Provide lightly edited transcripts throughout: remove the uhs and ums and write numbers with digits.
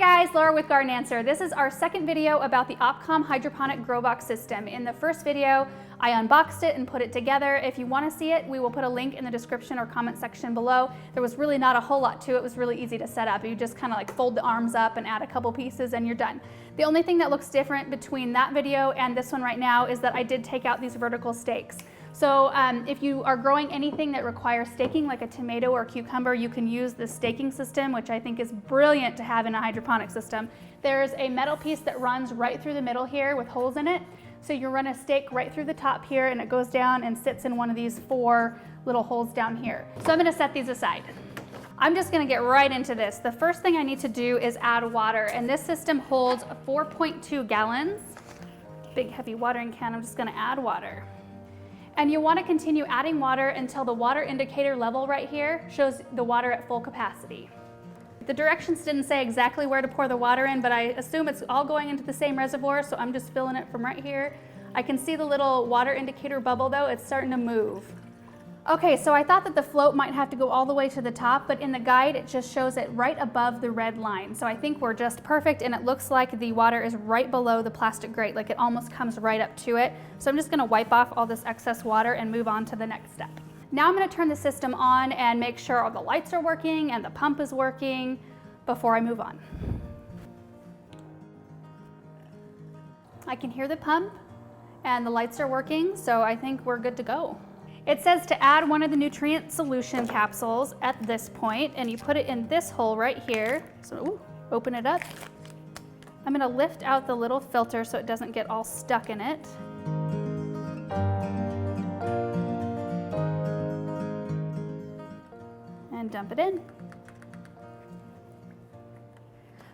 guys, Laura with Garden Answer. This is our second video about the OPCOM hydroponic grow box system. In the first video, I unboxed it and put it together. If you want to see it, we will put a link in the description or comment section below. There was really not a whole lot to it. It was really easy to set up. You just kind of like fold the arms up and add a couple pieces and you're done. The only thing that looks different between that video and this one right now is that I did take out these vertical stakes. So if you are growing anything that requires staking, like a tomato or cucumber, you can use the staking system, which I think is brilliant to have in a hydroponic system. There's a metal piece that runs right through the middle here with holes in it. So you run a stake right through the top here and it goes down and sits in one of these 4 little holes down here. So I'm gonna set these aside. I'm just gonna get right into this. The first thing I need to do is add water, and this system holds 4.2 gallons. Big heavy watering can, I'm just gonna add water. And you want to continue adding water until the water indicator level right here shows the water at full capacity. The directions didn't say exactly where to pour the water in, but I assume it's all going into the same reservoir, so I'm just filling it from right here. I can see the little water indicator bubble though, it's starting to move. Okay, so I thought that the float might have to go all the way to the top, but in the guide it just shows it right above the red line. So I think we're just perfect, and it looks like the water is right below the plastic grate, like it almost comes right up to it. So I'm just gonna wipe off all this excess water and move on to the next step. Now I'm gonna turn the system on and make sure all the lights are working and the pump is working before I move on. I can hear the pump and the lights are working, so I think we're good to go. It says to add one of the nutrient solution capsules at this point, and you put it in this hole right here. So open it up. I'm gonna lift out the little filter so it doesn't get all stuck in it. And dump it in.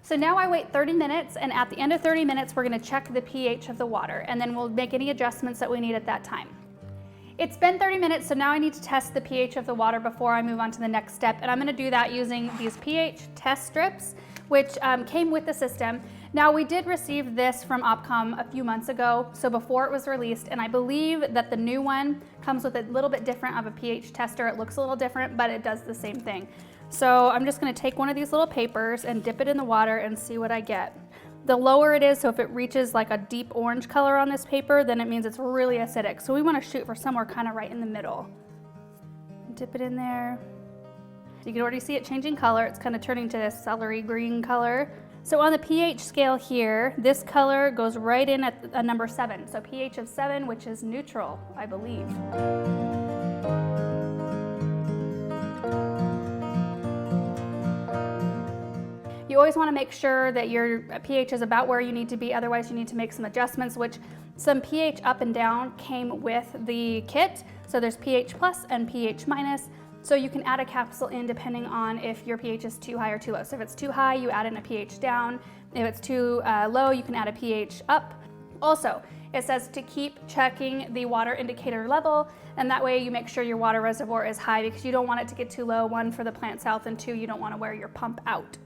So now I wait 30 minutes, and at the end of 30 minutes, we're gonna check the pH of the water, and then we'll make any adjustments that we need at that time. It's been 30 minutes, so now I need to test the pH of the water before I move on to the next step, and I'm gonna do that using these pH test strips, which came with the system. Now, we did receive this from OPCOM a few months ago, so before it was released, and I believe that the new one comes with a little bit different of a pH tester. It looks a little different, but it does the same thing. So I'm just gonna take one of these little papers and dip it in the water and see what I get. The lower it is, so if it reaches like a deep orange color on this paper, then it means it's really acidic. So we want to shoot for somewhere kind of right in the middle. Dip it in there. You can already see it changing color. It's kind of turning to this celery green color. So on the pH scale here, this color goes right in at a number 7. So pH of 7, which is neutral, I believe. You always want to make sure that your pH is about where you need to be, otherwise you need to make some adjustments, which some pH up and down came with the kit. So there's pH plus and pH minus, so you can add a capsule in depending on if your pH is too high or too low. So if it's too high, you add in a pH down. If it's too low, you can add a pH up. Also, it says to keep checking the water indicator level, and that way you make sure your water reservoir is high, because you don't want it to get too low, 1, for the plant's health, and 2, you don't want to wear your pump out.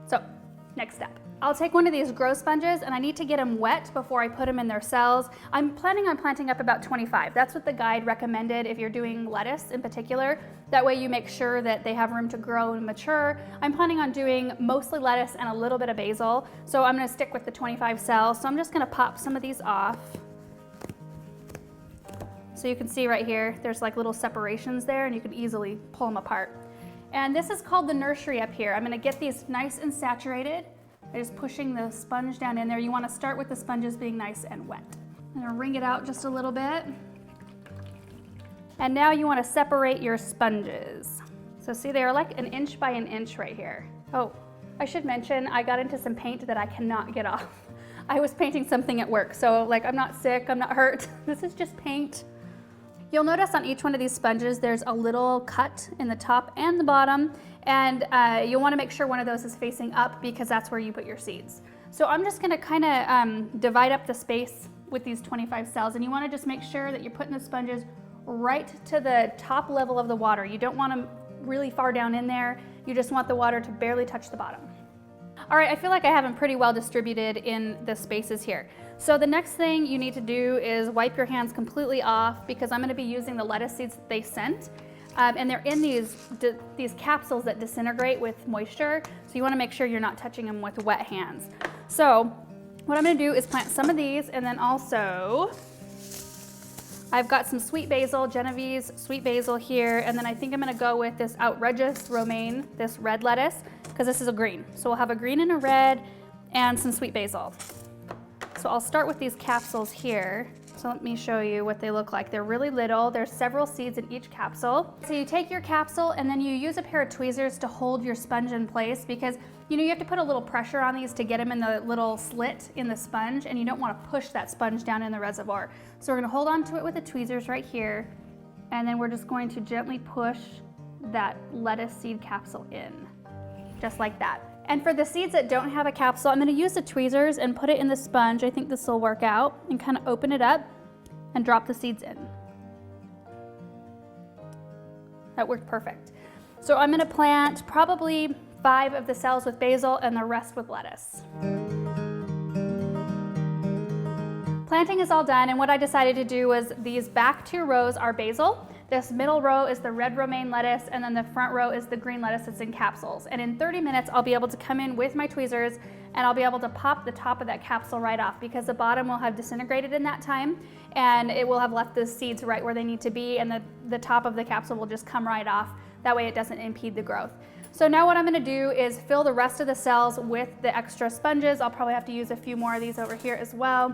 So, next step. I'll take one of these grow sponges, and I need to get them wet before I put them in their cells. I'm planning on planting up about 25. That's what the guide recommended if you're doing lettuce in particular. That way you make sure that they have room to grow and mature. I'm planning on doing mostly lettuce and a little bit of basil, so I'm gonna stick with the 25 cells. So I'm just gonna pop some of these off. So you can see right here, there's like little separations there, and you can easily pull them apart. And this is called the nursery up here. I'm gonna get these nice and saturated. I'm just pushing the sponge down in there. You wanna start with the sponges being nice and wet. I'm gonna wring it out just a little bit. And now you wanna separate your sponges. So see, they're like 1 inch by 1 inch right here. Oh, I should mention, I got into some paint that I cannot get off. I was painting something at work, so like I'm not sick, I'm not hurt. This is just paint. You'll notice on each one of these sponges there's a little cut in the top and the bottom, and you'll want to make sure one of those is facing up, because that's where you put your seeds. So I'm just going to kind of divide up the space with these 25 cells, and you want to just make sure that you're putting the sponges right to the top level of the water. You don't want them really far down in there. You just want the water to barely touch the bottom. All right, I feel like I have them pretty well distributed in the spaces here. So the next thing you need to do is wipe your hands completely off, because I'm gonna be using the lettuce seeds that they sent. and they're in these capsules that disintegrate with moisture, so you want to make sure you're not touching them with wet hands. So what I'm going to do is plant some of these, and then also I've got some sweet basil, Genovese sweet basil here, and then I think I'm going to go with this outrageous romaine, this red lettuce, because this is a green. So we'll have a green and a red and some sweet basil. So I'll start with these capsules here. So let me show you what they look like. They're really little. There's several seeds in each capsule. So you take your capsule and then you use a pair of tweezers to hold your sponge in place, because you have to put a little pressure on these to get them in the little slit in the sponge, and you don't want to push that sponge down in the reservoir. So we're going to hold on to it with the tweezers right here, and then we're just going to gently push that lettuce seed capsule in, just like that. And for the seeds that don't have a capsule, I'm going to use the tweezers and put it in the sponge. I think this will work out, and kind of open it up and drop the seeds in. That worked perfect. So I'm going to plant probably 5 of the cells with basil and the rest with lettuce. Planting is all done, and what I decided to do was these back 2 rows are basil. This middle row is the red romaine lettuce, and then the front row is the green lettuce that's in capsules. And in 30 minutes, I'll be able to come in with my tweezers, and I'll be able to pop the top of that capsule right off, because the bottom will have disintegrated in that time, and it will have left the seeds right where they need to be, and the top of the capsule will just come right off. That way it doesn't impede the growth. So now what I'm going to do is fill the rest of the cells with the extra sponges. I'll probably have to use a few more of these over here as well.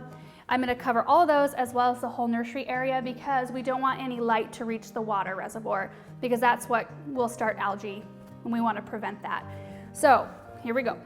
I'm going to cover all of those as well as the whole nursery area, because we don't want any light to reach the water reservoir, because that's what will start algae, and we want to prevent that. So here we go.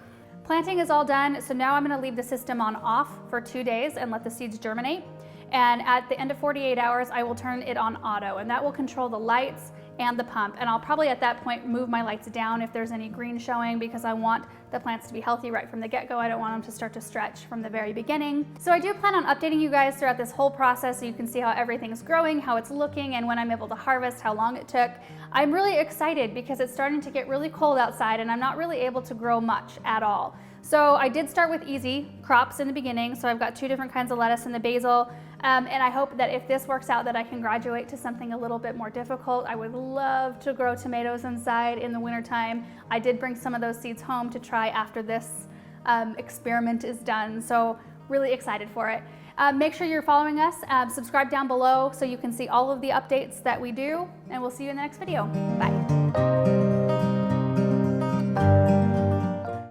Planting is all done, so now I'm going to leave the system on off for 2 days and let the seeds germinate. And at the end of 48 hours, I will turn it on auto, and that will control the lights and the pump. And I'll probably at that point move my lights down if there's any green showing, because I want the plants to be healthy right from the get-go. I don't want them to start to stretch from the very beginning. So I do plan on updating you guys throughout this whole process, so you can see how everything's growing, how it's looking, and when I'm able to harvest, how long it took. I'm really excited because it's starting to get really cold outside, and I'm not really able to grow much at all. So I did start with easy crops in the beginning. So I've got 2 different kinds of lettuce and the basil. And I hope that if this works out, that I can graduate to something a little bit more difficult. I would love to grow tomatoes inside in the wintertime. I did bring some of those seeds home to try after this experiment is done. So really excited for it. Make sure you're following us. Subscribe down below so you can see all of the updates that we do. And we'll see you in the next video. Bye.